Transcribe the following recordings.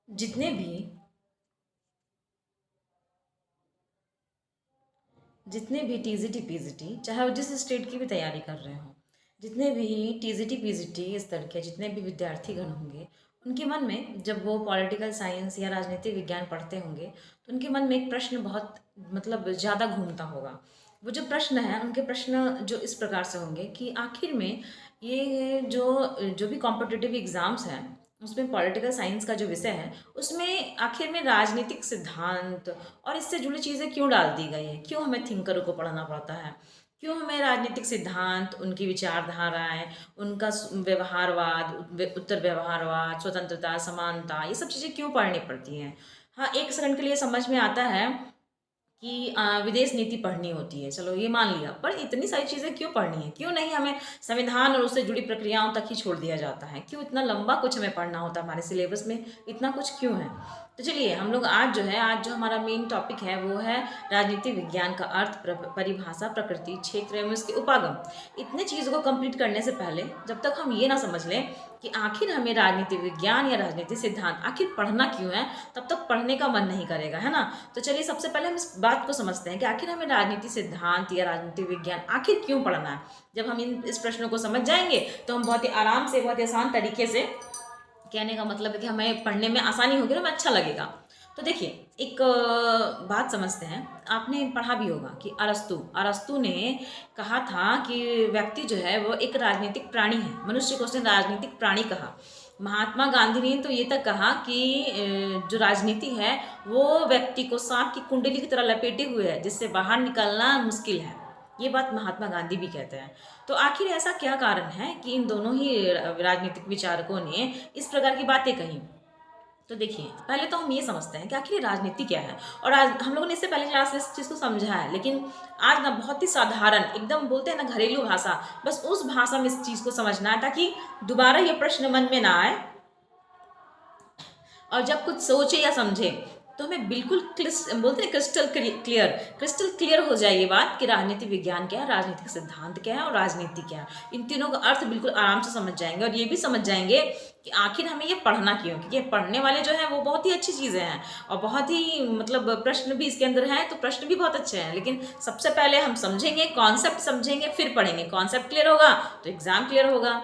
जितने भी जितने भी टीजीटी पीजीटी चाहे वो जिस स्टेट की भी तैयारी कर रहे हों, जितने भी टीजीटी पीजीटी स्तर के जितने भी विद्यार्थीगण होंगे, उनके मन में जब वो पॉलिटिकल साइंस या राजनीतिक विज्ञान पढ़ते होंगे तो उनके मन में एक प्रश्न बहुत मतलब ज़्यादा घूमता होगा। वो जो प्रश्न है उनके प्रश्न जो इस प्रकार से होंगे कि आखिर में ये जो जो भी कॉम्पिटिटिव एग्ज़ाम्स हैं उसमें पॉलिटिकल साइंस का जो विषय है उसमें आखिर में राजनीतिक सिद्धांत और इससे जुड़ी चीज़ें क्यों डाल दी गई है, क्यों हमें थिंकरों को पढ़ना पड़ता है, क्यों हमें राजनीतिक सिद्धांत, उनकी विचारधाराएं, उनका व्यवहारवाद, उत्तर व्यवहारवाद, स्वतंत्रता, समानता, ये सब चीज़ें क्यों पढ़नी पड़ती हैं। हाँ, एक सेकंड के लिए समझ में आता है कि विदेश नीति पढ़नी होती है, चलो ये मान लिया, पर इतनी सारी चीज़ें क्यों पढ़नी है, क्यों नहीं हमें संविधान और उससे जुड़ी प्रक्रियाओं तक ही छोड़ दिया जाता है, क्यों इतना लंबा कुछ हमें पढ़ना होता है, हमारे सिलेबस में इतना कुछ क्यों है। तो चलिए हम लोग आज जो हमारा मेन टॉपिक है वो है राजनीति विज्ञान का अर्थ, परिभाषा, प्रकृति, क्षेत्र एवं इसके उपागम। इतने चीज़ों को कंप्लीट करने से पहले जब तक हम ये ना समझ लें कि आखिर हमें राजनीति विज्ञान या राजनीति सिद्धांत आखिर पढ़ना क्यों है, तब तक पढ़ने का मन नहीं करेगा, है ना। तो चलिए सबसे पहले हम इस बात को समझते हैं कि आखिर हमें राजनीति सिद्धांत या राजनीति विज्ञान आखिर क्यों पढ़ना है। जब हम इस प्रश्नों को समझ जाएंगे तो हम बहुत ही आराम से, बहुत ही आसान तरीके से, कहने का मतलब है कि हमें पढ़ने में आसानी होगी, हमें अच्छा लगेगा। तो देखिए एक बात समझते हैं, आपने पढ़ा भी होगा कि अरस्तु ने कहा था कि व्यक्ति जो है वो एक राजनीतिक प्राणी है, मनुष्य को उसने राजनीतिक प्राणी कहा। महात्मा गांधी ने तो ये तक कहा कि जो राजनीति है वो व्यक्ति को सांप की कुंडली की तरह लपेटे हुए है, जिससे बाहर निकलना मुश्किल है। ये बात महात्मा गांधी भी कहते हैं। तो आखिर ऐसा क्या कारण है कि इन दोनों ही राजनीतिक विचारकों ने इस प्रकार की बातें कही। तो देखिए पहले तो हम ये समझते हैं कि आखिर राजनीति क्या है, और आज हम लोगों ने इससे पहले क्लास में इस चीज़ को समझा है, लेकिन आज ना बहुत ही साधारण, एकदम बोलते हैं ना घरेलू भाषा, बस उस भाषा में इस चीज़ को समझना है ताकि दोबारा ये प्रश्न मन में ना आए, और जब कुछ सोचे या समझे तो हमें बिल्कुल बोलते हैं क्रिस्टल क्लियर हो जाए ये बात कि राजनीति विज्ञान क्या है, राजनीतिक सिद्धांत क्या है और राजनीति क्या है। इन तीनों का अर्थ बिल्कुल आराम से समझ जाएंगे, और ये भी समझ जाएंगे कि आखिर हमें ये पढ़ना क्यों, क्योंकि पढ़ने वाले जो हैं वो बहुत ही अच्छी चीज़ें हैं और बहुत ही मतलब प्रश्न भी इसके अंदर हैं, तो प्रश्न भी बहुत अच्छे हैं। लेकिन सबसे पहले हम समझेंगे, कॉन्सेप्ट समझेंगे, फिर पढ़ेंगे। कॉन्सेप्ट क्लियर होगा तो एग्जाम क्लियर होगा।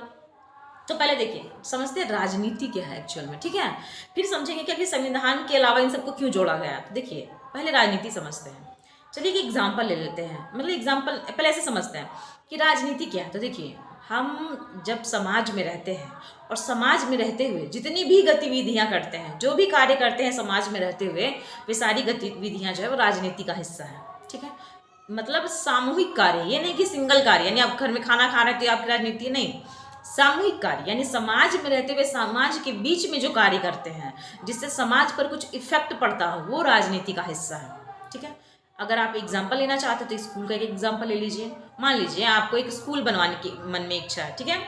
तो पहले देखिए समझते हैं राजनीति क्या है एक्चुअल में, ठीक है। फिर समझेंगे कि आखिर संविधान के अलावा इन सबको क्यों जोड़ा गया। तो देखिए पहले राजनीति समझते हैं। चलिए एक एग्जाम्पल ले लेते हैं, मतलब एग्जाम्पल पहले ऐसे समझते हैं कि राजनीति क्या है। तो देखिए हम जब समाज में रहते हैं और समाज में रहते हुए जितनी भी गतिविधियां करते हैं, जो भी कार्य करते हैं समाज में रहते हुए, वे सारी गतिविधियां जो है वो राजनीति का हिस्सा है, ठीक है। मतलब सामूहिक कार्य, ये नहीं कि सिंगल कार्य, यानी आप घर में खाना खा रहे थे आपकी राजनीति नहीं। सामूहिक कार्य यानी समाज में रहते हुए समाज के बीच में जो कार्य करते हैं जिससे समाज पर कुछ इफेक्ट पड़ता हो, वो राजनीति का हिस्सा है, ठीक है। अगर आप एग्जाम्पल लेना चाहते हो तो स्कूल का एक एग्जाम्पल ले लीजिए। मान लीजिए आपको एक स्कूल बनवाने की मन में इच्छा है, ठीक है।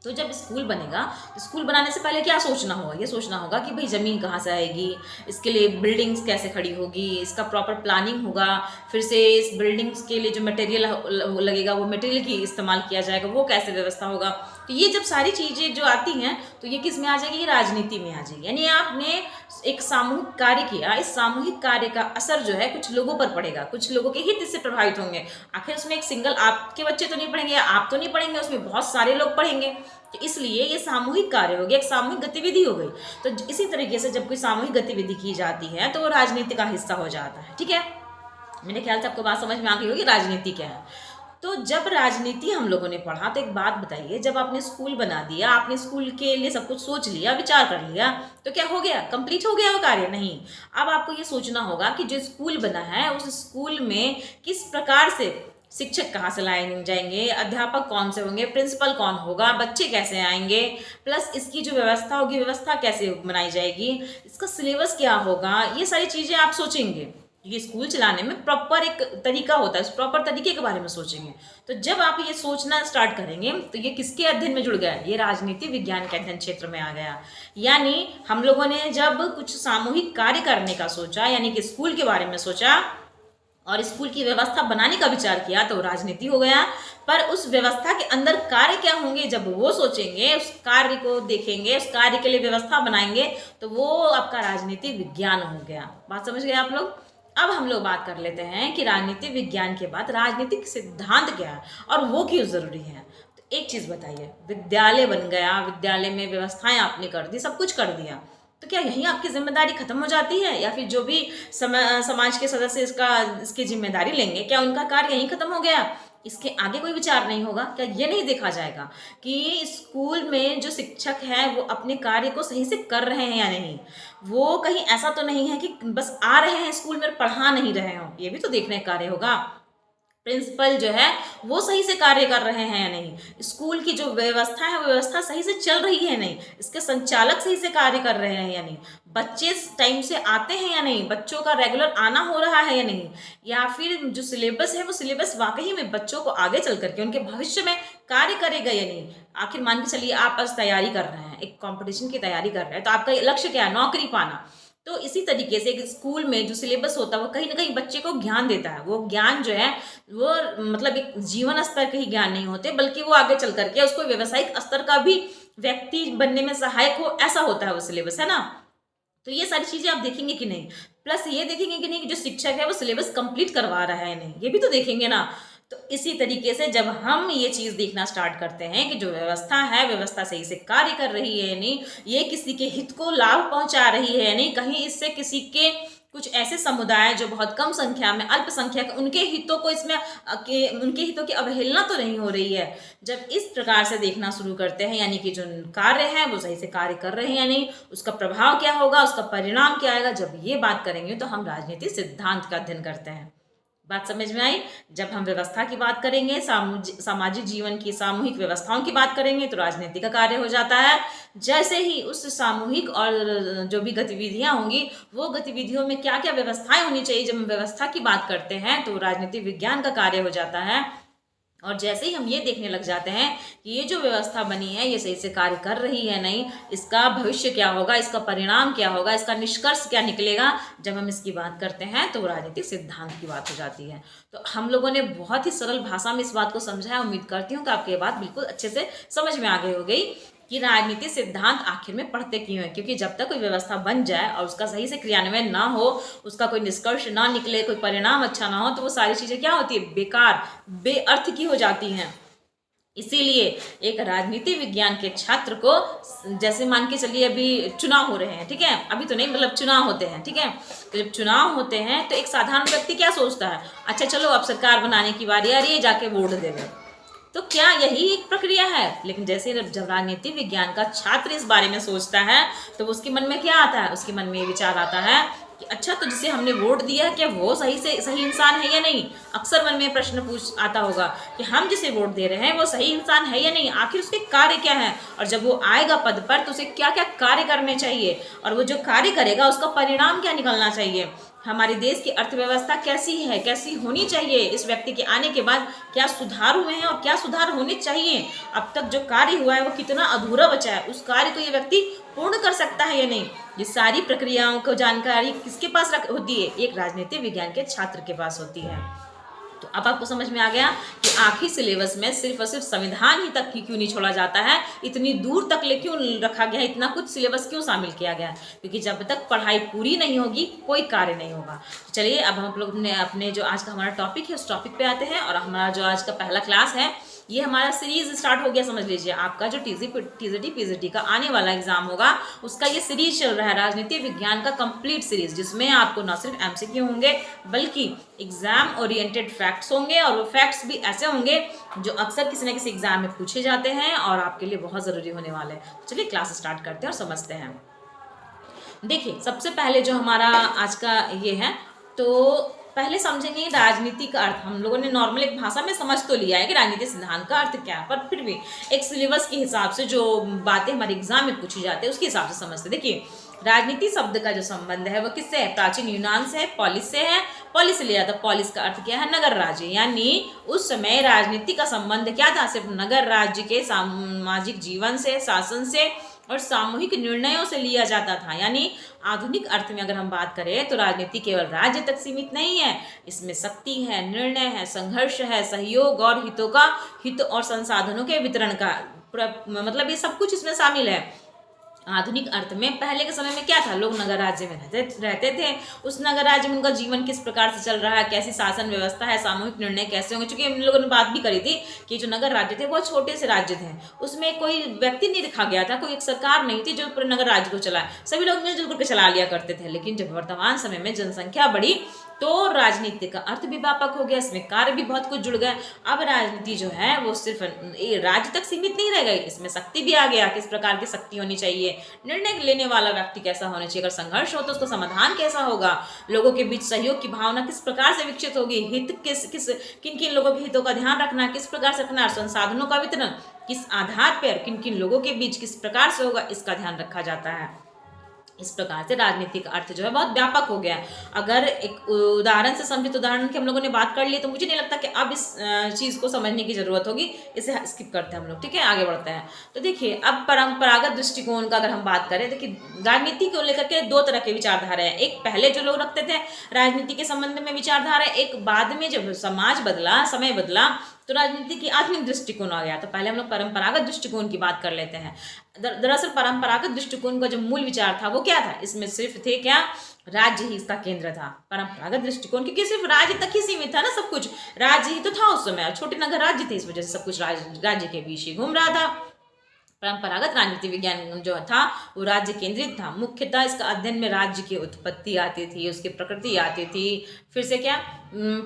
तो जब स्कूल बनेगा तो स्कूल बनाने से पहले क्या सोचना होगा, ये सोचना होगा कि भाई ज़मीन कहाँ से आएगी, इसके लिए बिल्डिंग्स कैसे खड़ी होगी, इसका प्रॉपर प्लानिंग होगा, फिर से इस बिल्डिंग्स के लिए जो मटेरियल लगेगा वो मटेरियल की इस्तेमाल किया जाएगा, वो कैसे व्यवस्था होगा। तो ये जब सारी चीज़ें जो आती हैं तो ये किस में आ जाएगी, ये राजनीति में आ जाएगी। यानी आपने एक सामूहिक कार्य किया, इस सामूहिक कार्य का असर जो है कुछ लोगों पर पड़ेगा, कुछ लोगों के हित इससे प्रभावित होंगे। आखिर उसमें एक सिंगल आपके बच्चे तो नहीं पढ़ेंगे, आप तो नहीं पढ़ेंगे, उसमें बहुत सारे लोग पढ़ेंगे। तो इसलिए ये सामूहिक कार्य हो गया, एक सामूहिक गतिविधि हो गई। तो इसी तरीके से जब कोई सामूहिक गतिविधि की जाती है तो वो राजनीति का हिस्सा हो जाता है, ठीक है। मेरे ख्याल से आपको बात समझ में आ गई होगी राजनीति क्या है। तो जब राजनीति हम लोगों ने पढ़ा तो एक बात बताइए, जब आपने स्कूल बना दिया, आपने स्कूल के लिए सब कुछ सोच लिया, विचार कर लिया, तो क्या हो गया, कंप्लीट हो गया वो कार्य? नहीं। अब आपको ये सोचना होगा कि जो स्कूल बना है उस स्कूल में किस प्रकार से शिक्षक कहाँ से लाए जाएंगे, अध्यापक कौन से होंगे, प्रिंसिपल कौन होगा, बच्चे कैसे आएंगे, प्लस इसकी जो व्यवस्था होगी व्यवस्था कैसे बनाई जाएगी, इसका सिलेबस क्या होगा, ये सारी चीज़ें आप सोचेंगे। ये स्कूल चलाने में प्रॉपर एक तरीका होता है, उस प्रॉपर तरीके के बारे में सोचेंगे। तो जब आप ये सोचना स्टार्ट करेंगे तो ये किसके अध्ययन में जुड़ गया, ये राजनीति विज्ञान के अध्ययन क्षेत्र में आ गया। यानी हम लोगों ने जब कुछ सामूहिक कार्य करने का सोचा, यानी कि स्कूल के बारे में सोचा, और स्कूल की व्यवस्था बनाने का विचार किया तो राजनीति हो गया। पर उस व्यवस्था के अंदर कार्य क्या होंगे जब वो सोचेंगे, उस कार्य को देखेंगे, उस कार्य के लिए व्यवस्था बनाएंगे, तो वो आपका राजनीति विज्ञान हो गया। बात समझ गए आप लोग। अब हम लोग बात कर लेते हैं कि राजनीति विज्ञान के बाद राजनीतिक सिद्धांत क्या है और वो क्यों जरूरी है। तो एक चीज बताइए, विद्यालय बन गया, विद्यालय में व्यवस्थाएं आपने कर दी, सब कुछ कर दिया, तो क्या यहीं आपकी जिम्मेदारी खत्म हो जाती है, या फिर जो भी समाज के सदस्य इसकी जिम्मेदारी लेंगे, क्या उनका कार्य यहीं खत्म हो गया, इसके आगे कोई विचार नहीं होगा? क्या ये नहीं देखा जाएगा कि स्कूल में जो शिक्षक है वो अपने कार्य को सही से कर रहे हैं या नहीं? वो कहीं ऐसा तो नहीं है कि बस आ रहे हैं स्कूल में पढ़ा नहीं रहे हो, ये भी तो देखने का कार्य होगा। प्रिंसिपल जो है वो सही से कार्य कर रहे हैं या नहीं, स्कूल की जो व्यवस्था है वो व्यवस्था सही से चल रही है नहीं, इसके संचालक सही से कार्य कर रहे हैं या नहीं, बच्चे टाइम से आते हैं या नहीं, बच्चों का रेगुलर आना हो रहा है या नहीं, या फिर जो सिलेबस है वो सिलेबस वाकई में बच्चों को आगे चल करके उनके भविष्य में कार्य करेगा या नहीं। आखिर मान के चलिए आप आज तैयारी कर रहे हैं, एक कॉम्पिटिशन की तैयारी कर रहे हैं, तो आपका लक्ष्य क्या है? नौकरी पाना। तो इसी तरीके से एक स्कूल में जो सिलेबस होता है वो कहीं ना कहीं बच्चे को ज्ञान देता है। वो ज्ञान जो है वो मतलब एक जीवन स्तर के ही ज्ञान नहीं होते, बल्कि वो आगे चल करके उसको व्यावसायिक स्तर का भी व्यक्ति बनने में सहायक हो, ऐसा होता है वो सिलेबस, है ना। तो ये सारी चीजें आप देखेंगे कि नहीं, प्लस ये देखेंगे कि नहीं कि जो शिक्षक है वो सिलेबस कंप्लीट करवा रहा है नहीं, ये भी तो देखेंगे ना। तो इसी तरीके से जब हम ये चीज़ देखना स्टार्ट करते हैं कि जो व्यवस्था है व्यवस्था सही से कार्य कर रही है नहीं, ये किसी के हित को लाभ पहुंचा रही है नहीं, कहीं इससे किसी के कुछ ऐसे समुदाय जो बहुत कम संख्या में अल्पसंख्यक उनके हितों को इसमें उनके हितों की अवहेलना तो नहीं हो रही है। जब इस प्रकार से देखना शुरू करते हैं, यानी कि जो कार्य है वो सही से कार्य कर रहे हैं या नहीं, उसका प्रभाव क्या होगा, उसका परिणाम क्या आएगा, जब ये बात करेंगे तो हम राजनीतिक सिद्धांत का अध्ययन करते हैं। बात समझ में आई। जब हम व्यवस्था की बात करेंगे, सामाजिक जीवन की सामूहिक व्यवस्थाओं की बात करेंगे तो राजनीति का कार्य हो जाता है। जैसे ही उस सामूहिक और जो भी गतिविधियां होंगी वो गतिविधियों में क्या क्या व्यवस्थाएं होनी चाहिए, जब हम व्यवस्था की बात करते हैं तो राजनीतिक विज्ञान का कार्य हो जाता है। और जैसे ही हम ये देखने लग जाते हैं कि ये जो व्यवस्था बनी है ये सही से कार्य कर रही है नहीं, इसका भविष्य क्या होगा, इसका परिणाम क्या होगा, इसका निष्कर्ष क्या निकलेगा, जब हम इसकी बात करते हैं तो राजनीतिक सिद्धांत की बात हो जाती है। तो हम लोगों ने बहुत ही सरल भाषा में इस बात को समझा है। उम्मीद करती हूँ कि आपको ये बात बिल्कुल अच्छे से समझ में आ गई हो गई कि राजनीतिक सिद्धांत आखिर में पढ़ते क्यों है। क्योंकि जब तक कोई व्यवस्था बन जाए और उसका सही से क्रियान्वयन ना हो, उसका कोई निष्कर्ष ना निकले, कोई परिणाम अच्छा ना हो, तो वो सारी चीजें क्या होती है, बेकार बेअर्थ की हो जाती हैं। इसीलिए एक राजनीति विज्ञान के छात्र को, जैसे मान के चलिए अभी चुनाव हो रहे हैं, ठीक है, अभी तो नहीं मतलब चुनाव होते हैं, ठीक है, तो जब चुनाव होते हैं तो एक साधारण व्यक्ति क्या सोचता है, अच्छा चलो अब सरकार बनाने की बारी आ रही है, जाके वोट देवे। तो क्या यही एक प्रक्रिया है? लेकिन जैसे जब राजनीति विज्ञान का छात्र इस बारे में सोचता है तो उसके मन में क्या आता है, उसके मन में ये विचार आता है कि अच्छा तो जिसे हमने वोट दिया है क्या वो सही इंसान है या नहीं। अक्सर मन में प्रश्न पूछ आता होगा कि हम जिसे वोट दे रहे हैं वो सही इंसान है या नहीं, आखिर उसके कार्य क्या है, और जब वो आएगा पद पर तो उसे क्या क्या कार्य करने चाहिए, और वो जो कार्य करेगा उसका परिणाम क्या निकलना चाहिए, हमारे देश की अर्थव्यवस्था कैसी है, कैसी होनी चाहिए, इस व्यक्ति के आने के बाद क्या सुधार हुए हैं और क्या सुधार होने चाहिए, अब तक जो कार्य हुआ है वो कितना अधूरा बचा है, उस कार्य को ये व्यक्ति पूर्ण कर सकता है या नहीं। ये सारी प्रक्रियाओं को जानकारी किसके पास होती है, एक राजनीति विज्ञान के छात्र के पास होती है। तो अब आपको समझ में आ गया कि आखिर सिलेबस में सिर्फ और सिर्फ संविधान ही तक क्यों नहीं छोड़ा जाता है, इतनी दूर तक ले क्यों रखा गया है, इतना कुछ सिलेबस क्यों शामिल किया गया है, क्योंकि जब तक पढ़ाई पूरी नहीं होगी कोई कार्य नहीं होगा। तो चलिए अब हम लोग अपने जो आज का हमारा टॉपिक है उस टॉपिक पे आते हैं, और हमारा जो आज का पहला क्लास है ये हमारा सीरीज स्टार्ट हो गया। समझ लीजिए आपका जो टीजीटी पीजीटी का आने वाला एग्जाम होगा उसका ये सीरीज चल रहा है, राजनीति विज्ञान का कंप्लीट सीरीज, जिसमें आपको न सिर्फ एमसीक्यू होंगे बल्कि एग्जाम ओरिएंटेड फैक्ट्स होंगे, और वो फैक्ट्स भी ऐसे होंगे जो अक्सर किसी न किसी एग्जाम में पूछे जाते हैं और आपके लिए बहुत ज़रूरी होने वाले हैं। चलिए क्लास स्टार्ट करते हैं और समझते हैं। देखिए सबसे पहले जो हमारा आज का ये है, तो पहले समझेंगे राजनीति का अर्थ। हम लोगों ने नॉर्मल एक भाषा में समझ तो लिया है कि राजनीति सिद्धांत का अर्थ क्या है, पर फिर भी एक सिलेबस के हिसाब से जो बातें हमारे एग्जाम में पूछी जाती है उसके हिसाब से समझते। देखिए राजनीति शब्द का जो संबंध है वो किससे है, प्राचीन यूनान से है, पॉलिस से है। पॉलिस लिया था, पॉलिस का अर्थ क्या है, नगर राज्य, यानी उस समय राजनीति का संबंध क्या था, सिर्फ नगर राज्य के सामाजिक जीवन से, शासन से, और सामूहिक निर्णयों से लिया जाता था। यानी आधुनिक अर्थ में अगर हम बात करें तो राजनीति केवल राज्य तक सीमित नहीं है, इसमें शक्ति है, निर्णय है, संघर्ष है, सहयोग और हित और संसाधनों के वितरण का मतलब ये सब कुछ इसमें शामिल है। आधुनिक अर्थ में पहले के समय में क्या था, लोग नगर राज्य में रहते थे। उस नगर राज्य में उनका जीवन किस प्रकार से चल रहा है, कैसी शासन व्यवस्था है, सामूहिक निर्णय कैसे होंगे। चूंकि हम लोगों ने बात भी करी थी कि जो नगर राज्य थे बहुत छोटे से राज्य थे, उसमें कोई व्यक्ति नहीं रखा गया था, कोई एक सरकार नहीं थी जो पूरे नगर राज्य को चलाए, सभी लोग मिलजुल करके चला लिया करते थे। लेकिन जब वर्तमान समय में जनसंख्या बढ़ी तो राजनीति का अर्थ भी व्यापक हो गया, इसमें कार्य भी बहुत कुछ जुड़ गए। अब राजनीति जो है वो सिर्फ राज्य तक सीमित नहीं रह गई, इसमें शक्ति भी आ गया, किस प्रकार की शक्ति होनी चाहिए, निर्णय लेने वाला व्यक्ति कैसा होना चाहिए, अगर संघर्ष हो तो उसका समाधान कैसा होगा, लोगों के बीच सहयोग की भावना किस प्रकार से विकसित होगी, हित किन किन लोगों के हितों का ध्यान रखना किस प्रकार से रखना, संसाधनों का वितरण किस आधार पर किन किन लोगों के बीच किस प्रकार से होगा, इसका ध्यान रखा जाता है। इस प्रकार से राजनीतिक अर्थ जो है बहुत व्यापक हो गया है। अगर एक उदाहरण से समझे तो उदाहरण की हम लोगों ने बात कर ली, तो मुझे नहीं लगता कि अब इस चीज़ को समझने की जरूरत होगी, इसे स्किप करते हैं हम लोग। ठीक है, आगे बढ़ते हैं। तो देखिए, अब परंपरागत दृष्टिकोण का अगर हम बात करें, देखिए राजनीति को लेकर के दो तरह के विचारधारा है। एक पहले जो लोग रखते थे राजनीति के संबंध में विचारधारा, एक बाद में जब समाज बदला, समय बदला तो राजनीति की आधुनिक दृष्टिकोण आ गया। तो पहले हम लोग परंपरागत दृष्टिकोण की बात कर लेते हैं। दरअसल परंपरागत दृष्टिकोण का जो मूल विचार था वो क्या था, इसमें सिर्फ थे क्या, राज्य ही इसका केंद्र था। परंपरागत दृष्टिकोण क्योंकि सिर्फ राज्य तक ही सीमित था ना, सब कुछ राज्य ही तो था उस समय, छोटे नगर राज्य थे, इस वजह से सब कुछ राज्य के बीच ही घूम रहा था। परंपरागत राजनीति विज्ञान जो था वो राज्य केंद्रित था। मुख्यतः इसका अध्ययन में राज्य की उत्पत्ति आती थी, उसकी प्रकृति आती थी, फिर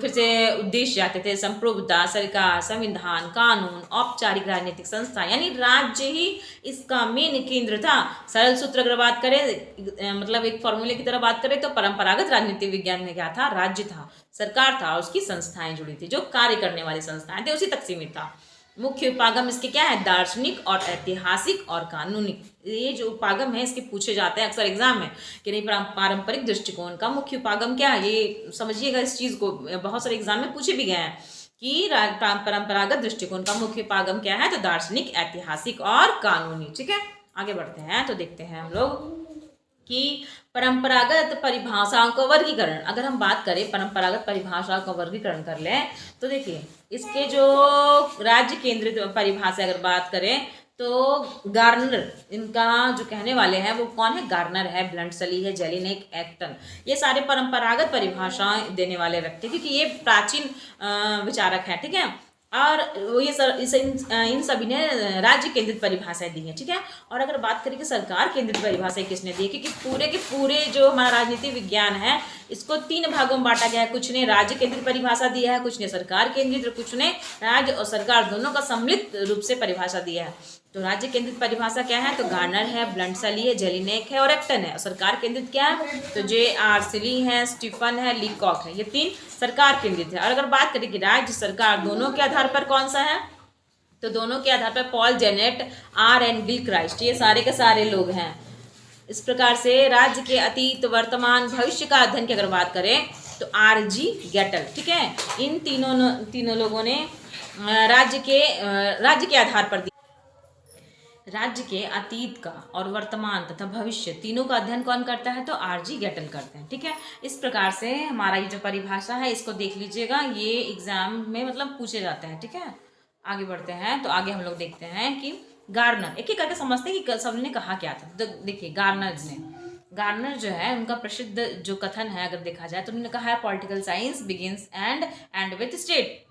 से उद्देश्य आते थे, संप्रभुता, सरकार, संविधान, कानून, औपचारिक राजनीतिक संस्था, यानी राज्य ही इसका मेन केंद्र था। सरल सूत्र अगर बात करें, मतलब एक फॉर्मूले की तरह बात करें तो परंपरागत राजनीति विज्ञान में क्या था, राज्य था, सरकार था, उसकी संस्थाएं जुड़ी थी, जो कार्य करने वाली संस्थाएं थे उसी तक सीमित था। मुख्य उपागम इसके क्या है, दार्शनिक और ऐतिहासिक और कानूनी। ये जो उपागम है इसके पूछे जाते हैं अक्सर एग्जाम में कि नहीं पारंपरिक दृष्टिकोण का मुख्य उपागम क्या है, ये समझिएगा इस चीज को, बहुत सारे एग्जाम में पूछे भी गए हैं कि परंपरागत दृष्टिकोण का मुख्य उपागम क्या है, तो दार्शनिक, ऐतिहासिक और कानूनी। ठीक है, आगे बढ़ते हैं तो देखते हैं हम लोग कि परंपरागत परिभाषाओं का वर्गीकरण। अगर हम बात करें परंपरागत परिभाषाओं का वर्गीकरण कर लें तो देखिए इसके जो राज्य केंद्रित परिभाषा अगर बात करें तो गार्नर, इनका जो कहने वाले हैं वो कौन है, गार्नर है, ब्लंटसली है, जेलिनेक, एक्टन, ये सारे परंपरागत परिभाषाएं देने वाले व्यक्ति, क्योंकि ये प्राचीन विचारक हैं। ठीक है, और वो ये इन सभी ने राज्य केंद्रित परिभाषाएं दी हैं। ठीक है, और अगर बात करें कि सरकार केंद्रित परिभाषाएं किसने दी है, क्योंकि पूरे के पूरे जो हमारा राजनीति विज्ञान है इसको 3 भागों में बांटा गया है। कुछ ने राज्य केंद्रित परिभाषा दिया है, कुछ ने सरकार केंद्रित, और कुछ ने राज्य और सरकार दोनों का सम्मिलित रूप से परिभाषा दिया है। तो राज्य केंद्रित परिभाषा क्या है, तो गार्नर है, ब्लंटसली है, जेलिनेक है और एक्टन है। और सरकार केंद्रित क्या है, तो जे.आर. सिली है, स्टीफन है, लीकॉक है, ये 3 सरकार केंद्रित है। और अगर बात करें कि राज्य सरकार दोनों के आधार पर कौन सा है, तो दोनों के आधार पर पॉल जेनेट, R.N. गिलक्राइस्ट, ये सारे के सारे लोग हैं। इस प्रकार से राज्य के अतीत, वर्तमान, भविष्य का अध्ययन की अगर बात करें तो R.G. गेटल। ठीक है, इन तीनों लोगों ने राज्य के आधार पर राज्य के अतीत का और वर्तमान तथा भविष्य तीनों का अध्ययन कौन करता है, तो R.G. गेटल करते हैं। ठीक है, इस प्रकार से हमारा ये जो परिभाषा है इसको देख लीजिएगा, ये एग्जाम में मतलब पूछे जाते हैं। ठीक है, आगे बढ़ते हैं तो आगे हम लोग देखते हैं कि गार्नर, एक एक करके समझते हैं कि सबने कहा क्या था। तो देखिए गार्नर जो है उनका प्रसिद्ध जो कथन है अगर देखा जाए तो उन्होंने कहा है political science begins and with state.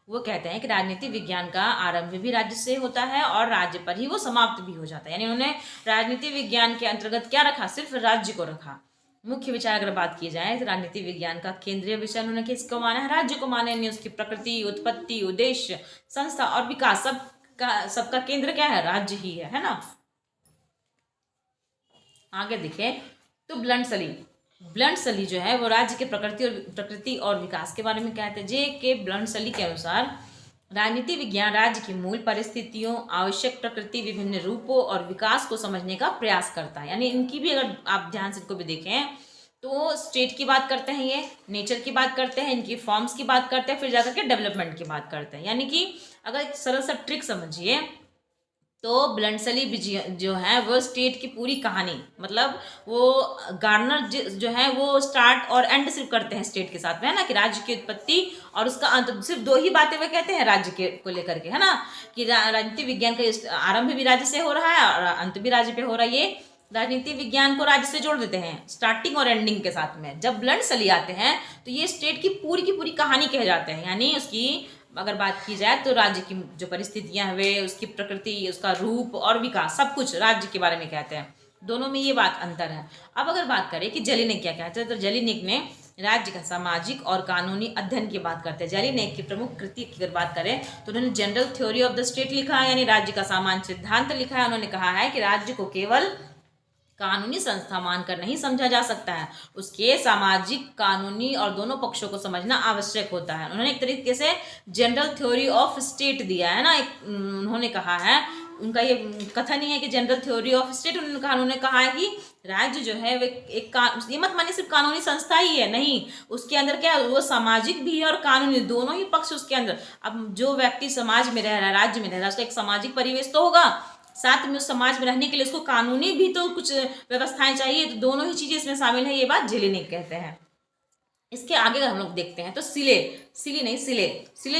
वो कहते हैं कि राजनीति विज्ञान का आरंभ भी राज्य से होता है और राज्य पर ही वो समाप्त भी हो जाता है। यानी उन्होंने राजनीति विज्ञान के अंतर्गत क्या रखा, सिर्फ राज्य को रखा। मुख्य विचार अगर बात की जाए तो राजनीति विज्ञान का केंद्रीय विषय उन्होंने किसको माना है, राज्य को माना, यानी उसकी प्रकृति, उत्पत्ति, उद्देश्य, संस्था और विकास सबका केंद्र क्या है, राज्य ही है ना। आगे देखें तो ब्लंटसली जो है वो राज्य के प्रकृति और विकास के बारे में कहते हैं। जे.के. ब्लंटसली के अनुसार राजनीति विज्ञान राज्य की मूल परिस्थितियों, आवश्यक प्रकृति, विभिन्न रूपों और विकास को समझने का प्रयास करता है। यानी इनकी भी अगर आप ध्यान से इनको भी देखें तो स्टेट की बात करते हैं, ये नेचर की बात करते हैं, इनकी फॉर्म्स की बात करते हैं, फिर जाकर के डेवलपमेंट की बात करते हैं। यानी कि अगर एक सरल सा ट्रिक समझिए तो ब्लंटसली जो है वो स्टेट की पूरी कहानी, मतलब वो गार्नर जो है वो स्टार्ट और एंड सिर्फ करते हैं स्टेट के साथ में, है ना, कि राज्य की उत्पत्ति और उसका अंत, सिर्फ दो ही बातें वो कहते हैं राज्य के को लेकर के, है ना, कि राजनीति विज्ञान का आरंभ भी राज्य से हो रहा है और अंत भी राज्य पे हो रहा है। ये राजनीति विज्ञान को राज्य से जोड़ देते हैं स्टार्टिंग और एंडिंग के साथ में। जब ब्लंटसली आते हैं तो ये स्टेट की पूरी कहानी कह जाते हैं, यानी उसकी अगर बात की जाए तो राज्य की जो परिस्थितियां हुए, उसकी प्रकृति, उसका रूप और विकास, सब कुछ राज्य के बारे में कहते हैं। दोनों में ये बात अंतर है। अब अगर बात करें कि जेलिनेक क्या कहते हैं, तो जेलिनेक ने राज्य का सामाजिक और कानूनी अध्ययन की बात करते हैं। जेलिनेक की प्रमुख कृति की अगर बात करें तो उन्होंने general theory of the state लिखा है, यानी राज्य का सामान्य सिद्धांत लिखा है। उन्होंने कहा है कि राज्य को केवल कानूनी संस्था मानकर नहीं समझा जा सकता है, उसके सामाजिक, कानूनी और दोनों पक्षों को समझना आवश्यक होता है। उन्होंने एक तरीके से जनरल थ्योरी ऑफ स्टेट दिया है ना, उन्होंने कहा है, उनका ये कथन ही है कि जनरल थ्योरी ऑफ स्टेट। उन्होंने कहा है कि राज्य जो है वो ये मत मानिए सिर्फ कानूनी संस्था ही है, नहीं, उसके अंदर क्या है, वो सामाजिक भी है और कानूनी, दोनों ही पक्ष उसके अंदर। अब जो व्यक्ति समाज में रह रहा है, राज्य में रह रहा है, उसका एक सामाजिक परिवेश तो होगा, साथ में उस समाज में रहने के लिए उसको कानूनी भी तो कुछ व्यवस्थाएं चाहिए, तो दोनों ही चीजें इसमें शामिल है, ये बात जेलिनेक कहते हैं। इसके आगे अगर हम लोग देखते हैं तो सिले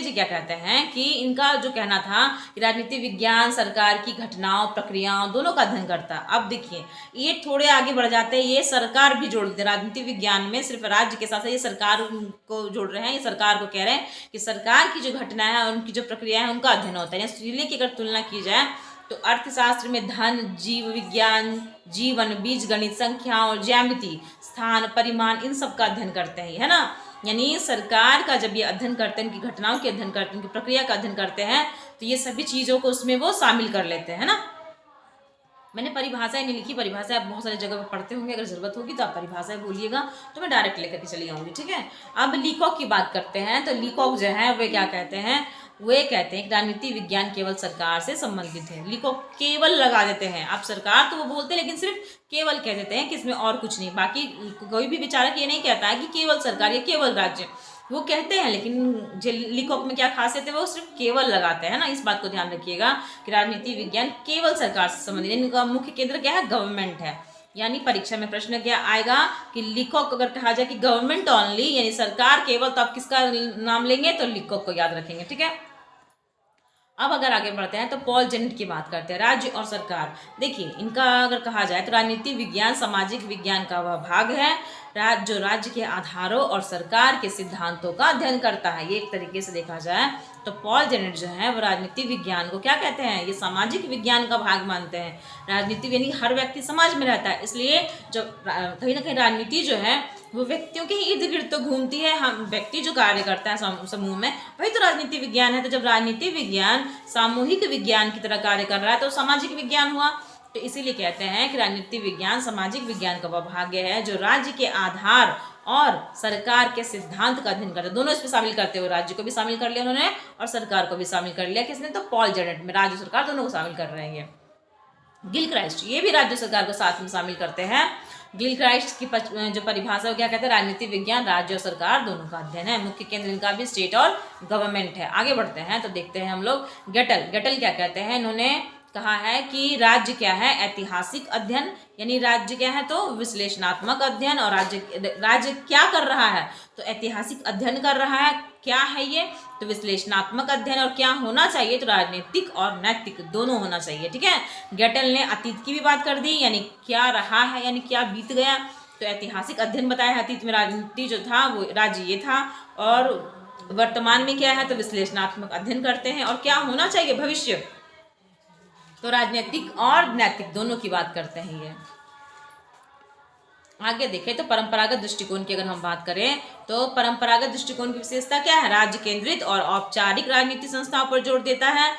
जी क्या कहते हैं कि इनका जो कहना था कि राजनीति विज्ञान सरकार की घटनाओं, प्रक्रियाओं दोनों का अध्ययन करता है। अब देखिए ये थोड़े आगे बढ़ जाते हैं, ये सरकार भी जोड़ देते हैं राजनीति विज्ञान में, सिर्फ राज्य के साथ ये सरकार को जोड़ रहे हैं, ये सरकार को कह रहे हैं कि सरकार की जो घटनाएं हैं, उनकी जो प्रक्रिया है, उनका अध्ययन होता है। सिले की अगर तुलना की जाए तो अर्थशास्त्र में धन, जीव विज्ञान, जीवन, बीज गणित, संख्या और ज्यामिति, स्थान, परिमाण, इन सब का अध्ययन करते हैं, है ना। यानी सरकार का जब ये अध्ययन करते हैं, उनकी घटनाओं के अध्ययन करते हैं, उनकी प्रक्रिया का अध्ययन करते हैं, तो ये सभी चीज़ों को उसमें वो शामिल कर लेते हैं, है ना। मैंने परिभाषाएं नहीं लिखी, परिभाषाएं आप बहुत सारी जगह पर पढ़ते होंगे, अगर जरूरत होगी तो आप परिभाषाएं बोलिएगा तो मैं डायरेक्ट लेकर के चली आऊँगी, ठीक है। अब लीकॉक की बात करते हैं, तो लीकॉक जो है वे क्या कहते हैं, वे कहते हैं कि राजनीति विज्ञान केवल सरकार से संबंधित है। लीकॉक केवल लगा देते हैं, आप सरकार तो वो बोलते हैं लेकिन सिर्फ केवल कह देते हैं कि इसमें और कुछ नहीं। बाकी कोई भी विचारक ये नहीं कहता है कि केवल सरकार या केवल राज्य, वो कहते हैं, लेकिन लीकॉक में क्या खासियत है, वो सिर्फ केवल लगाते हैं ना। इस बात को ध्यान रखिएगा कि राजनीति विज्ञान केवल सरकार से संबंधित, इनका मुख्य केंद्र क्या है, गवर्नमेंट है। यानी परीक्षा में प्रश्न क्या आएगा कि लीकॉक अगर कहा जाए कि गवर्नमेंट ओनली, यानी सरकार केवल, तो आप किसका नाम लेंगे, तो लीकॉक को याद रखेंगे, ठीक है। अब अगर आगे बढ़ते हैं तो पॉल जेनेट की बात करते हैं, राज्य और सरकार। देखिए इनका अगर कहा जाए तो राजनीति विज्ञान सामाजिक विज्ञान का वह भाग है जो राज्य के आधारों और सरकार के सिद्धांतों का अध्ययन करता है। ये एक तरीके से देखा जाए तो पॉल जेनेट जो है वो राजनीति विज्ञान को क्या कहते हैं, ये सामाजिक विज्ञान का भाग मानते हैं। राजनीति यानी हर व्यक्ति समाज में रहता है, इसलिए जब कहीं ना कहीं राजनीति जो है वो व्यक्तियों के ही इर्द गिर्द तो घूमती है। हम व्यक्ति जो कार्य करता है समूह में, वही तो राजनीति विज्ञान है। तो जब राजनीति विज्ञान सामूहिक विज्ञान की तरह कार्य कर रहा है तो सामाजिक विज्ञान हुआ। तो इसीलिए कहते हैं कि राजनीति विज्ञान सामाजिक विज्ञान का वह भाग्य है जो राज्य के आधार और सरकार के सिद्धांत का अध्ययन करते हैं। दोनों इसमें शामिल करते हुए राज्य को भी शामिल कर लिया उन्होंने और सरकार को भी शामिल कर लिया। किसने, तो पॉल जेनेट में राज्य सरकार दोनों को शामिल कर रहे हैं। गिलक्राइस्ट ये भी राज्य सरकार को साथ में शामिल करते हैं। गिलक्राइस्ट की जो परिभाषा क्या कहते हैं, राजनीति विज्ञान राज्य और सरकार दोनों का अध्ययन है। मुख्य केंद्र इनका भी स्टेट और गवर्नमेंट है। आगे बढ़ते हैं तो देखते हैं हम लोग गेटल क्या कहते हैं। इन्होंने कहा है कि राज्य क्या है, ऐतिहासिक अध्ययन, यानी राज्य क्या है तो विश्लेषणात्मक अध्ययन, और राज्य क्या कर रहा है तो ऐतिहासिक अध्ययन कर रहा है। क्या है ये, तो विश्लेषणात्मक अध्ययन, और क्या होना चाहिए तो राजनीतिक और नैतिक दोनों होना चाहिए, ठीक है। गेटल ने अतीत की भी बात कर दी, यानी क्या रहा है, यानी क्या बीत गया। तो ऐतिहासिक अध्ययन बताया है, अतीत में राजनीति जो था वो राज्य ये था, और वर्तमान में क्या है तो विश्लेषणात्मक अध्ययन करते हैं, और क्या होना चाहिए भविष्य तो राजनीतिक और नैतिक दोनों की बात करते हैं ये। आगे देखें तो परंपरागत दृष्टिकोण की अगर हम बात करें तो परंपरागत दृष्टिकोण की विशेषता क्या है, राज्य केंद्रित और औपचारिक राजनीतिक संस्थाओं पर जोर देता है।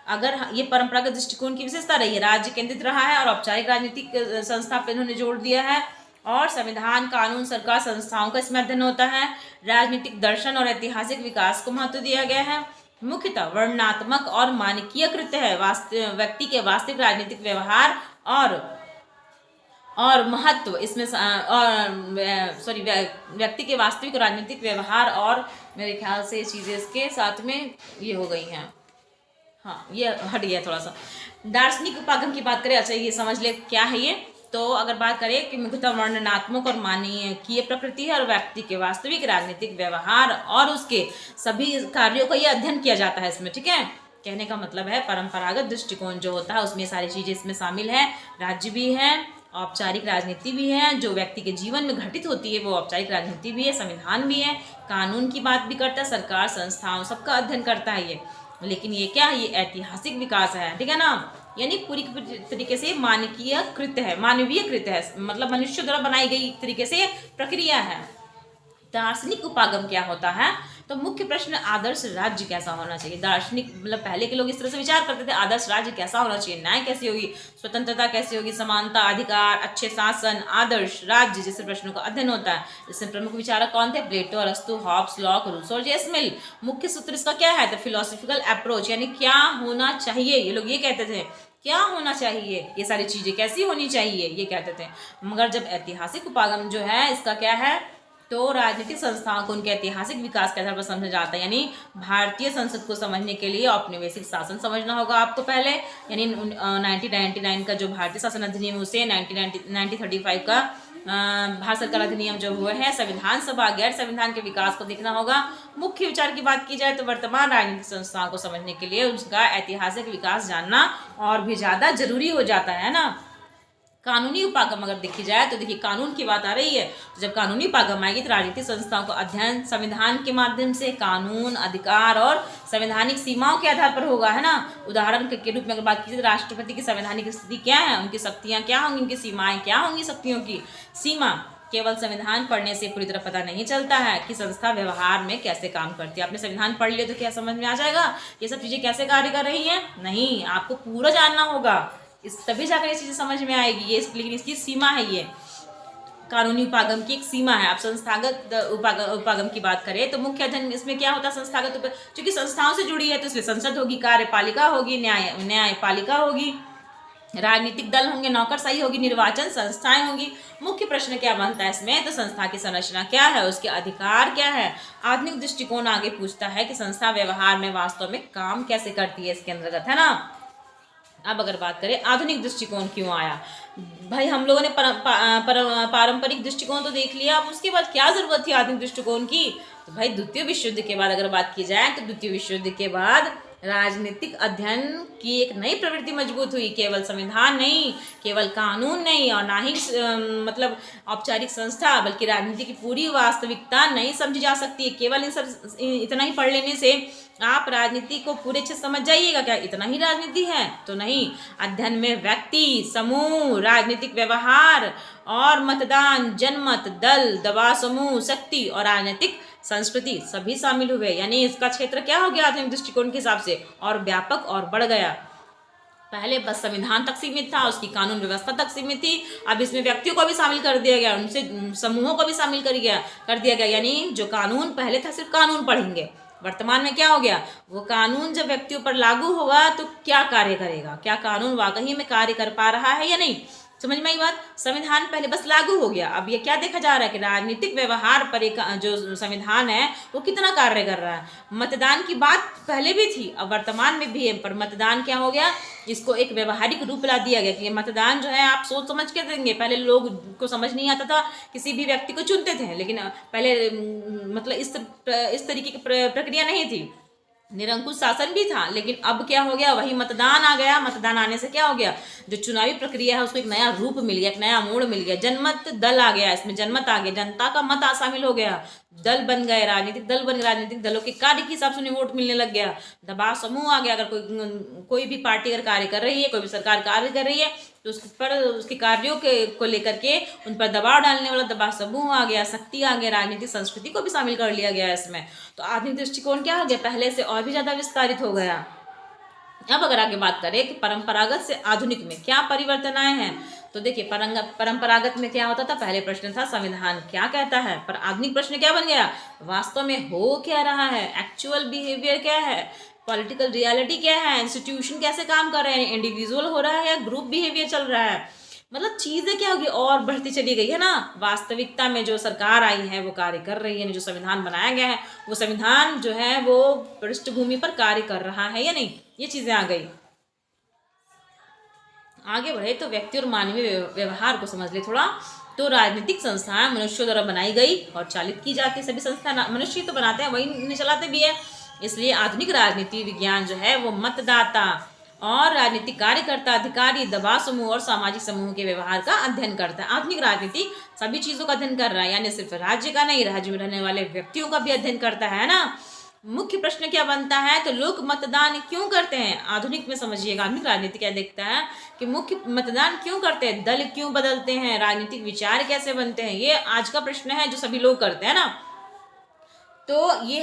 अगर ये परंपरागत दृष्टिकोण की विशेषता रही है, राज्य केंद्रित रहा है और औपचारिक राजनीतिक संस्था पर इन्होंने जोर दिया है, और संविधान, कानून, सरकार, संस्थाओं का इसमें अध्ययन होता है। राजनीतिक दर्शन और ऐतिहासिक विकास को महत्व दिया गया है। मुख्यतः वर्णनात्मक और मानकीयकृत है, व्यक्ति के वास्तविक राजनीतिक व्यवहार और महत्व इसमें व्यक्ति के वास्तविक राजनीतिक व्यवहार, और मेरे ख्याल से चीज़ें इसके साथ में ये हो गई हैं। हाँ, ये हट गया थोड़ा सा। दार्शनिक उपागम की बात करें, अच्छा ये समझ ले क्या है ये। तो अगर बात करें कि मुख्यतः वर्णनात्मक और मानवीय प्रकृति है और व्यक्ति के वास्तविक राजनीतिक व्यवहार और उसके सभी कार्यों का ये अध्ययन किया जाता है इसमें, ठीक है। कहने का मतलब है परंपरागत दृष्टिकोण जो होता है उसमें सारी चीजें इसमें शामिल है। राज्य भी है, औपचारिक राजनीति भी है, जो व्यक्ति के जीवन में घटित होती है वो औपचारिक राजनीति भी है, संविधान भी है, कानून की बात भी करता है, सरकार संस्थाओं सबका अध्ययन करता है ये। लेकिन ये क्या है, ये ऐतिहासिक विकास है, ठीक है ना। यानी पूरी तरीके से मानवीय कृत है, मानवीय कृत है, मतलब मनुष्य द्वारा बनाई गई तरीके से प्रक्रिया है। दार्शनिक उपागम क्या होता है, तो मुख्य प्रश्न आदर्श राज्य कैसा होना चाहिए। दार्शनिक मतलब पहले के लोग इस तरह से विचार करते थे, आदर्श राज्य कैसा होना चाहिए, न्याय कैसी होगी, स्वतंत्रता कैसी होगी, समानता, अधिकार, अच्छे शासन, आदर्श राज्य जैसे प्रश्नों का अध्ययन होता है। इसमें प्रमुख विचारक कौन थे, प्लेटो, अरस्तु, हॉब्स, लॉक, रूसो और जेम्स मिल। मुख्य सूत्र इसका क्या है, द फिलोसफिकल अप्रोच, यानी क्या होना चाहिए, ये लोग ये कहते थे क्या होना चाहिए, ये सारी चीजें कैसी होनी चाहिए ये कहते थे। मगर जब ऐतिहासिक उपागम जो है इसका क्या है, तो राजनीतिक संस्थाओं को उनके ऐतिहासिक विकास के आधार पर समझा जाता है। यानी भारतीय संसद को समझने के लिए औपनिवेशिक शासन समझना होगा आपको पहले, यानी 1999 का जो भारतीय शासन अधिनियम उसे 1935 का भारत सरकार अधिनियम जो हुए हैं, संविधान सभा, गैर संविधान के विकास को देखना होगा। मुख्य विचार की बात की जाए तो वर्तमान राजनीतिक संस्थाओं को समझने के लिए उसका ऐतिहासिक विकास जानना और भी ज्यादा जरूरी हो जाता है ना। कानूनी उपागम अगर देखी जाए तो देखिए कानून की बात आ रही है, तो जब कानूनी उपागम आएगी तो राजनीतिक संस्थाओं का अध्ययन संविधान के माध्यम से कानून, अधिकार और संवैधानिक सीमाओं के आधार पर होगा, है ना। उदाहरण के रूप में अगर बात की जाए तो राष्ट्रपति की संवैधानिक स्थिति क्या है, उनकी शक्तियां क्या होंगी, उनकी सीमाएं क्या होंगी, शक्तियों की सीमा केवल संविधान पढ़ने से पूरी तरह पता नहीं चलता है कि संस्था व्यवहार में कैसे काम करती है। आपने संविधान पढ़ लिया तो क्या समझ में आ जाएगा ये सब चीजें कैसे कार्य कर रही हैं, नहीं, आपको पूरा जानना होगा, इस तभी जाकर ये चीजें समझ में आएगी। ये लेकिन इसकी सीमा है, ये कानूनी उपागम की एक सीमा है। आप संस्थागत उपागम की बात करें तो मुख्य अध्ययन इसमें क्या होता है, संस्थागत क्योंकि संस्थाओं से जुड़ी है तो इसलिए संसद होगी, कार्यपालिका होगी, न्यायपालिका होगी, राजनीतिक दल होंगे, नौकरशाही होगी, निर्वाचन संस्थाएं होंगी। मुख्य प्रश्न क्या बनता है इसमें, तो संस्था की संरचना क्या है, उसके अधिकार क्या है। आधुनिक दृष्टिकोण आगे पूछता है कि संस्था व्यवहार में वास्तव में काम कैसे करती है इसके अंतर्गत, है ना। अब अगर बात करें आधुनिक दृष्टिकोण क्यों आया, भाई हम लोगों ने पारंपरिक दृष्टिकोण तो देख लिया, अब उसके बाद क्या जरूरत थी आधुनिक दृष्टिकोण की, तो भाई द्वितीय विश्व युद्ध के बाद अगर बात की जाए तो द्वितीय विश्व युद्ध के बाद राजनीतिक अध्ययन की एक नई प्रवृत्ति मजबूत हुई। केवल संविधान नहीं, केवल कानून नहीं और ना ही मतलब औपचारिक संस्था, बल्कि राजनीति की पूरी वास्तविकता नहीं समझी जा सकती है केवल इन सब इतना ही पढ़ लेने से। आप राजनीति को पूरे अच्छे समझ जाइएगा, क्या इतना ही राजनीति है, तो नहीं। अध्ययन में व्यक्ति, समूह, राजनीतिक व्यवहार और मतदान, जनमत, दल, दबाव समूह, शक्ति और राजनीतिक संस्कृति सभी शामिल हुए। यानी इसका क्षेत्र क्या हो गया आधुनिक दृष्टिकोण के हिसाब से, और व्यापक और बढ़ गया। पहले बस संविधान तक सीमित था, उसकी कानून व्यवस्था तक सीमित थी, अब इसमें व्यक्तियों को भी शामिल कर दिया गया, उनसे समूहों को भी शामिल कर दिया गया। यानी जो कानून पहले था सिर्फ कानून पढ़ेंगे, वर्तमान में क्या हो गया, वो कानून जब व्यक्तियों पर लागू होगा तो क्या कार्य करेगा, क्या कानून वाकई में कार्य कर पा रहा है या नहीं, समझ में आई बात। संविधान पहले बस लागू हो गया, अब ये क्या देखा जा रहा है कि राजनीतिक व्यवहार पर एक जो संविधान है वो कितना कार्य कर रहा है। मतदान की बात पहले भी थी, अब वर्तमान में भी है, पर मतदान क्या हो गया, इसको एक व्यवहारिक रूप ला दिया गया कि मतदान जो है आप सोच समझ के देंगे। पहले लोग को समझ नहीं आता था, किसी भी व्यक्ति को चुनते थे, लेकिन पहले मतलब इस तरीके की प्रक्रिया नहीं थी, निरंकुश शासन भी था। लेकिन अब क्या हो गया, वही मतदान आ गया। मतदान आने से क्या हो गया, जो चुनावी प्रक्रिया है उसको एक नया रूप मिल गया, एक नया मोड़ मिल गया। जनमत दल आ गया, इसमें जनमत आ गया, जनता का मत शामिल हो गया, दल बन गए, राजनीतिक दल बन गए, राजनीतिक दलों के कार्य के हिसाब से उन्हें वोट मिलने लग गया। दबाव समूह आ गया, अगर कोई भी पार्टी अगर कार्य कर रही है, कोई भी सरकार कार्य कर रही है तो उस पर उसके कार्यों को लेकर के उन पर दबाव डालने वाला दबाव समूह आ गया, शक्ति आ गया, राजनीतिक संस्कृति को भी शामिल कर लिया गया इसमें। तो आधुनिक दृष्टिकोण क्या हो गया, पहले से और भी ज्यादा विस्तारित हो गया। अब अगर आगे बात करें कि परंपरागत से आधुनिक में क्या परिवर्तन आए हैं, तो देखिए परंपरागत में क्या होता था, पहले प्रश्न था संविधान क्या कहता है, पर आधुनिक प्रश्न क्या बन गया, वास्तव में हो क्या रहा है, एक्चुअल बिहेवियर क्या है, पॉलिटिकल रियलिटी क्या है, इंस्टीट्यूशन कैसे काम कर रहे हैं, इंडिविजुअल हो रहा है या ग्रुप बिहेवियर चल रहा है। मतलब चीजें क्या होगी और बढ़ती चली गई है ना। वास्तविकता में जो सरकार आई है वो कार्य कर रही है, जो संविधान बनाया गया है वो संविधान जो है वो पृष्ठभूमि पर कार्य कर रहा है या नहीं, ये चीज़ें आ गई। आगे बढ़े तो व्यक्ति और मानवीय व्यवहार को समझ ले थोड़ा। तो राजनीतिक संस्थाएं मनुष्यों द्वारा बनाई गई और चालित की जाती है। सभी संस्था मनुष्य तो बनाते हैं, वही इन्हें चलाते भी है। इसलिए आधुनिक राजनीति विज्ञान जो है वो मतदाता और राजनीतिक कार्यकर्ता, अधिकारी, दबाव समूह और सामाजिक समूह के व्यवहार का अध्ययन करता है। आधुनिक राजनीति सभी चीजों का अध्ययन कर रहा है, यानी सिर्फ राज्य का नहीं, राज्य में रहने वाले व्यक्तियों का भी अध्ययन करता है ना। मुख्य प्रश्न क्या बनता है, तो लोग मतदान क्यों करते हैं। आधुनिक में समझिएगा, आधुनिक राजनीति क्या देखता है कि मुख्य मतदान क्यों करते हैं, दल क्यों बदलते हैं, राजनीतिक विचार कैसे बनते हैं। ये आज का प्रश्न है जो सभी लोग करते हैं ना। तो ये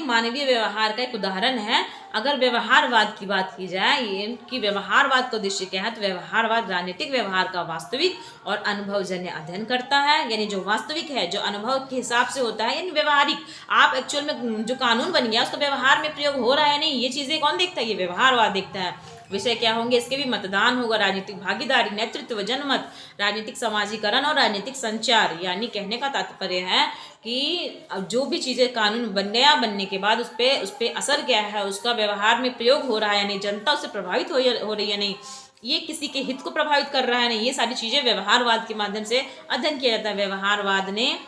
मानवीय व्यवहार का एक उदाहरण है। अगर व्यवहारवाद की बात की जाए, ये कि व्यवहारवाद का उद्देश्य क्या है, तो व्यवहारवाद राजनीतिक व्यवहार का वास्तविक और अनुभवजन्य अध्ययन करता है। यानी जो वास्तविक है, जो अनुभव के हिसाब से होता है, यानी व्यवहारिक, आप एक्चुअल में जो कानून बन गया उसका व्यवहार में प्रयोग हो रहा है नहीं, ये चीजें कौन देखता है, ये व्यवहारवाद देखता है। विषय क्या होंगे इसके भी, मतदान होगा, राजनीतिक भागीदारी, नेतृत्व, जनमत, राजनीतिक समाजीकरण और राजनीतिक संचार। यानी कहने का तात्पर्य है कि अब जो भी चीज़ें कानून बन गया, बनने के बाद उस पर असर क्या है, उसका व्यवहार में प्रयोग हो रहा है यानी जनता उससे प्रभावित हो रही है नहीं, ये किसी के हित को प्रभावित कर रहा है नहीं, ये सारी चीज़ें व्यवहारवाद के माध्यम से अध्ययन किया जाता है। व्यवहारवाद ने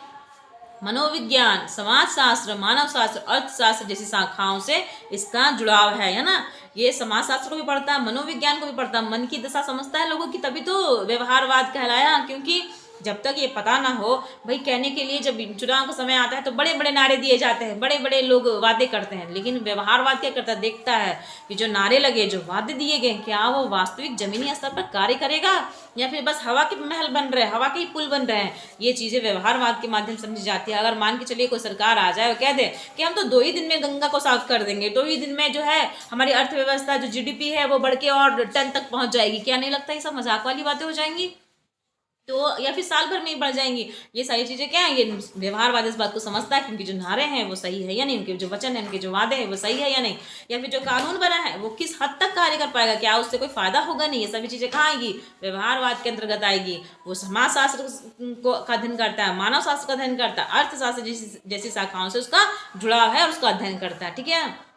मनोविज्ञान, समाजशास्त्र, मानव शास्त्र, अर्थशास्त्र जैसी शाखाओं से इसका जुड़ाव है ना। ये समाजशास्त्र को भी पढ़ता है, मनोविज्ञान को भी पढ़ता है, मन की दशा समझता है लोगों की, तभी तो व्यवहारवाद कहलाया। क्योंकि जब तक ये पता ना हो, भाई कहने के लिए जब चुनाव का समय आता है तो बड़े बड़े नारे दिए जाते हैं, बड़े बड़े लोग वादे करते हैं, लेकिन व्यवहारवाद क्या करता है, देखता है कि जो नारे लगे, जो वादे दिए गए, क्या वो वास्तविक जमीनी स्तर पर कार्य करेगा या फिर बस हवा के महल बन रहे हैं, हवा के ही पुल बन रहे हैं। ये चीज़ें व्यवहारवाद के माध्यम से समझी जाती है। अगर मान के चलिए कोई सरकार आ जाए और कह दे कि हम तो 2 ही दिन में गंगा को साफ कर देंगे, 2 ही दिन में जो है हमारी अर्थव्यवस्था, जो GDP है वो बढ़ के और 10 तक पहुंच जाएगी, क्या नहीं लगता ये सब मजाक वाली बातें हो जाएंगी? तो या फिर साल भर में ही बढ़ जाएंगी। ये सारी चीज़ें क्या है, ये व्यवहारवाद इस बात को समझता है कि उनके जो नारे हैं वो सही है या नहीं, उनके जो वचन है, उनके जो वादे हैं वो सही है या नहीं, या फिर जो कानून बना है वो किस हद तक कार्य कर पाएगा, क्या उससे कोई फायदा होगा नहीं। ये सभी चीज़ें कहाँ आएगी, व्यवहारवाद के अंतर्गत आएगी। वो समाजशास्त्र को का अध्ययन करता है, मानव शास्त्र का अध्ययन करता है, अर्थशास्त्र जैसी शाखाओं से उसका जुड़ाव है और उसका अध्ययन करता है। ठीक है,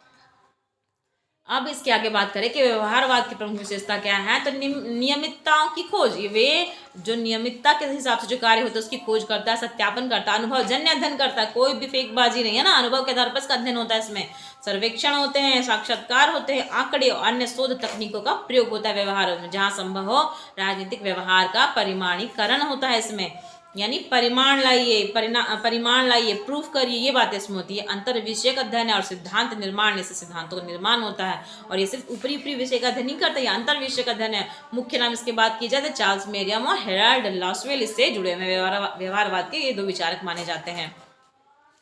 अब इसके आगे बात करें कि व्यवहारवाद की प्रमुख विशेषता क्या है, तो नियमितताओं की खोज। ये वे जो नियमितता के हिसाब से जो कार्य होता है उसकी खोज करता है, सत्यापन करता है, अनुभव जन्य अध्ययन करता है, कोई भी फेकबाजी नहीं है ना, अनुभव के आधार पर इसका अध्ययन होता है। इसमें सर्वेक्षण होते हैं, साक्षात्कार होते हैं, आंकड़े और अन्य शोध तकनीकों का प्रयोग होता है व्यवहार में। जहाँ संभव हो राजनीतिक व्यवहार का परिमाणीकरण होता है इसमें, यानी परिमाण लाइए, प्रूफ करिए, ये बातें इसमें होती है। अंतर विषयक अध्ययन और सिद्धांत निर्माण, इससे सिद्धांतों का निर्माण होता है। और ये सिर्फ ऊपरी विषय का अध्ययन नहीं करता, ये अंतर विषयक अध्ययन है। मुख्य नाम इसके बात की जाए तो चार्ल्स मेरियम और हेराल्ड लॉसवेल इससे जुड़े हुए व्यवहारवाद के ये 2 विचारक माने जाते हैं।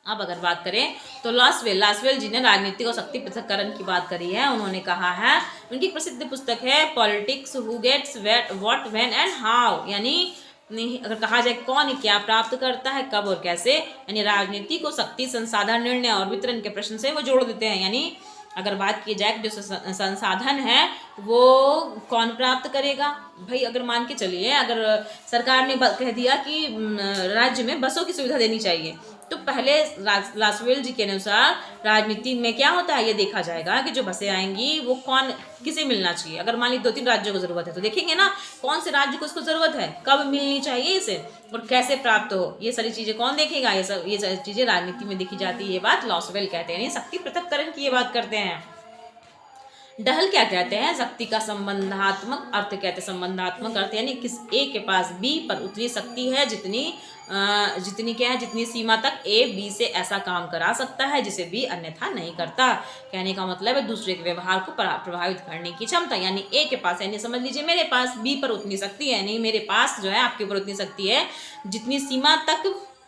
अब अगर बात करें तो लॉसवेल जी ने राजनीतिक और शक्ति पृथक्करण की बात करी है। उन्होंने कहा है, उनकी प्रसिद्ध पुस्तक है politics, who gets what, when and how, यानी नहीं अगर कहा जाए कौन क्या प्राप्त करता है, कब और कैसे, यानी राजनीति को शक्ति, संसाधन, निर्णय और वितरण के प्रश्न से वो जोड़ देते हैं। यानी अगर बात की जाए जो संसाधन है वो कौन प्राप्त करेगा, भाई अगर मान के चलिए अगर सरकार ने कह दिया कि राज्य में बसों की सुविधा देनी चाहिए, तो पहले लासवेल जी के अनुसार राजनीति में क्या होता है ये देखा जाएगा कि जो बसें आएंगी वो किसे मिलना चाहिए। अगर मान ली 2-3 राज्यों को जरूरत है तो देखेंगे ना कौन से राज्य को इसको जरूरत है, कब मिलनी चाहिए इसे और कैसे प्राप्त हो, ये सारी चीजें कौन देखेगा, ये सारी चीजें राजनीति में देखी जाती है। ये बात लॉसवेल कहते हैं, शक्ति पृथक्करण की ये बात करते हैं। डहल क्या कहते हैं, शक्ति का संबंधात्मक अर्थ कहते हैं। संबंधात्मक अर्थ यानी किस ए के पास बी पर उतनी शक्ति है जितनी सीमा तक ए बी से ऐसा काम करा सकता है जिसे बी अन्यथा नहीं करता। कहने का मतलब है दूसरे के व्यवहार को प्रभावित करने की क्षमता, यानी ए के पास, यानी समझ लीजिए मेरे पास बी पर उतनी शक्ति है, नहीं मेरे पास जो है आपके ऊपर उतनी शक्ति है,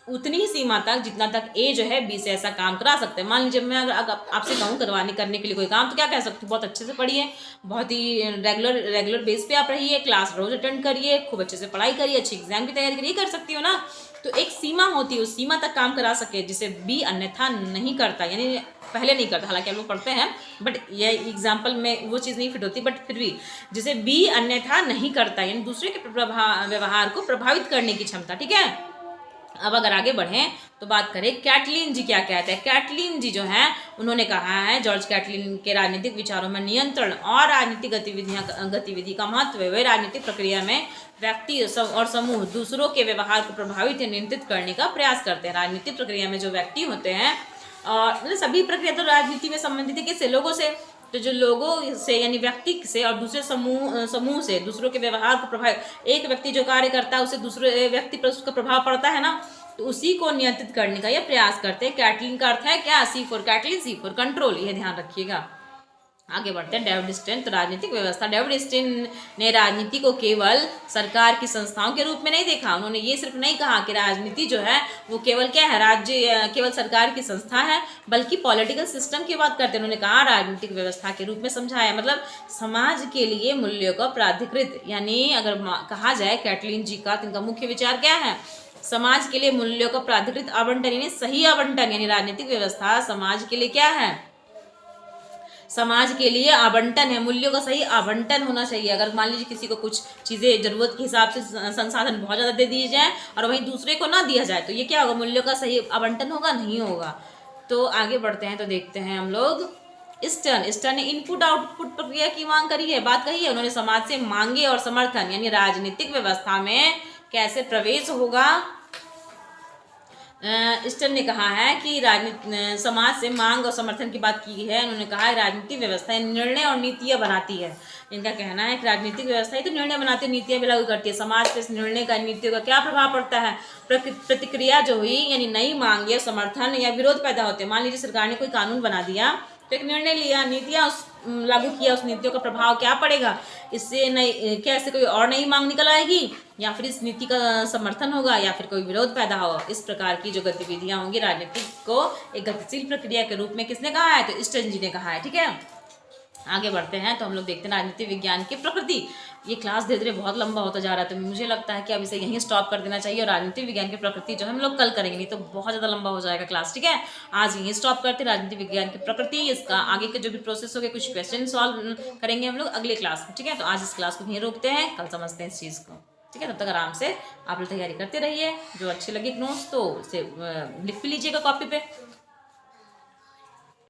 उतनी ही सीमा तक जितना तक ए जो है बी से ऐसा काम करा सकते हैं। मान लीजिए मैं अगर आपसे कहूँ करने के लिए कोई काम, तो क्या कह सकती हूँ, बहुत अच्छे से पढ़िए, बहुत ही रेगुलर बेस पे आप रहिए, क्लास रोज अटेंड करिए, खूब अच्छे से पढ़ाई करिए, अच्छी एग्जाम की तैयारी करिए, कर सकती हो ना। तो एक सीमा होती है, उस सीमा तक काम करा सके जिसे बी अन्यथा नहीं करता, यानी पहले नहीं करता, हालांकि हम लोग पढ़ते हैं बट ये एग्जाम्पल में वो चीज़ नहीं फिट होती, बट फिर भी जिसे बी अन्यथा नहीं करता, यानी दूसरे के व्यवहार को प्रभावित करने की क्षमता। ठीक है, अब अगर आगे बढ़ें तो बात करें कैटलिन जी क्या कहते हैं। कैटलिन जी जो हैं उन्होंने कहा है, जॉर्ज कैटलिन के राजनीतिक विचारों में नियंत्रण और राजनीतिक गतिविधि का महत्व है। वे राजनीतिक प्रक्रिया में व्यक्ति और समूह दूसरों के व्यवहार को प्रभावित या नियंत्रित करने का प्रयास करते हैं। राजनीतिक प्रक्रिया में जो व्यक्ति होते हैं, और मतलब सभी प्रक्रिया तो राजनीति में संबंधित है, किससे? लोगों से। तो जो लोगों से यानी व्यक्ति से और दूसरे समूह से दूसरों के व्यवहार को प्रभावित, एक व्यक्ति जो कार्य करता है उसे दूसरे व्यक्ति पर उसका प्रभाव पड़ता है ना, तो उसी को नियंत्रित करने का यह प्रयास करते हैं। कैटलिन का अर्थ है क्या? सी फॉर कैटलिन, सी फॉर कंट्रोल, ये ध्यान रखिएगा। आगे बढ़ते हैं। डेविड स्टेन, तो राजनीतिक व्यवस्था। डेविड स्टेन ने राजनीति को केवल सरकार की संस्थाओं के रूप में नहीं देखा। उन्होंने ये सिर्फ नहीं कहा कि राजनीति जो है वो केवल क्या है, केवल सरकार की संस्था है, बल्कि पॉलिटिकल सिस्टम की बात करते हैं। उन्होंने कहा राजनीतिक व्यवस्था के रूप में समझाया, मतलब समाज के लिए मूल्यों का प्राधिकृत, यानी अगर कहा जाए कैटलिन जी का, तो इनका मुख्य विचार क्या है? समाज के लिए मूल्यों का प्राधिकृत आवंटन, यानी सही आवंटन, यानी राजनीतिक व्यवस्था समाज के लिए क्या है? समाज के लिए आवंटन है, मूल्यों का सही आवंटन होना चाहिए। अगर मान लीजिए किसी को कुछ चीज़ें ज़रूरत के हिसाब से संसाधन बहुत ज़्यादा दे दिए जाए और वहीं दूसरे को ना दिया जाए, तो ये क्या होगा? मूल्यों का सही आवंटन होगा? नहीं होगा। तो आगे बढ़ते हैं तो देखते हैं हम लोग। स्टर्न ने इनपुट आउटपुट प्रक्रिया की मांग करी है, बात कही है। उन्होंने समाज से मांगे और समर्थन, यानी राजनीतिक व्यवस्था में कैसे प्रवेश होगा, स्टर्न ने कहा है कि समाज से मांग और समर्थन की बात की है। उन्होंने कहा है राजनीतिक व्यवस्था निर्णय और नीतियाँ बनाती है। इनका कहना है कि राजनीतिक व्यवस्था ही तो निर्णय बनाती है, नीतियाँ भी लागू करती है। समाज पे इस निर्णय का, नीतियों का क्या प्रभाव पड़ता है? प्रतिक्रिया जो हुई, यानी नई मांग या समर्थन या विरोध पैदा होते हैं। मान लीजिए सरकार ने कोई कानून बना दिया, तो एक निर्णय लिया, नीतियाँ लागू किया, उस नीतियों का प्रभाव क्या पड़ेगा? इससे नई क्या ऐसे कोई और नई मांग निकल आएगी, या फिर इस नीति का समर्थन होगा, या फिर कोई विरोध पैदा होगा। इस प्रकार की जो गतिविधियां होंगी राजनीतिक को एक गतिशील प्रक्रिया के रूप में किसने कहा है? तो स्टर्न जी ने कहा है। ठीक है, आगे बढ़ते हैं तो हम लोग देखते हैं राजनीति विज्ञान की प्रकृति। ये क्लास धीरे धीरे बहुत लंबा होता जा रहा है, तो मुझे लगता है कि अब इसे यहीं स्टॉप कर देना चाहिए और राजनीति विज्ञान की प्रकृति जो हम लोग कल करेंगे, नहीं तो बहुत ज़्यादा लंबा हो जाएगा क्लास। ठीक है, आज यहीं स्टॉप करते हैं राजनीति विज्ञान की प्रकृति। इसका आगे के जो भी प्रोसेस हो गए, कुछ क्वेश्चन सॉल्व करेंगे हम लोग अगले क्लास में। ठीक है, तो आज इस क्लास को यहीं रोकते हैं, कल समझते हैं इस चीज़ को। ठीक है, तब तक आराम से आप लोग तैयारी करते रहिए। जो अच्छी लगी नोट्स तो उसे लिख भी लीजिएगा कॉपी पे।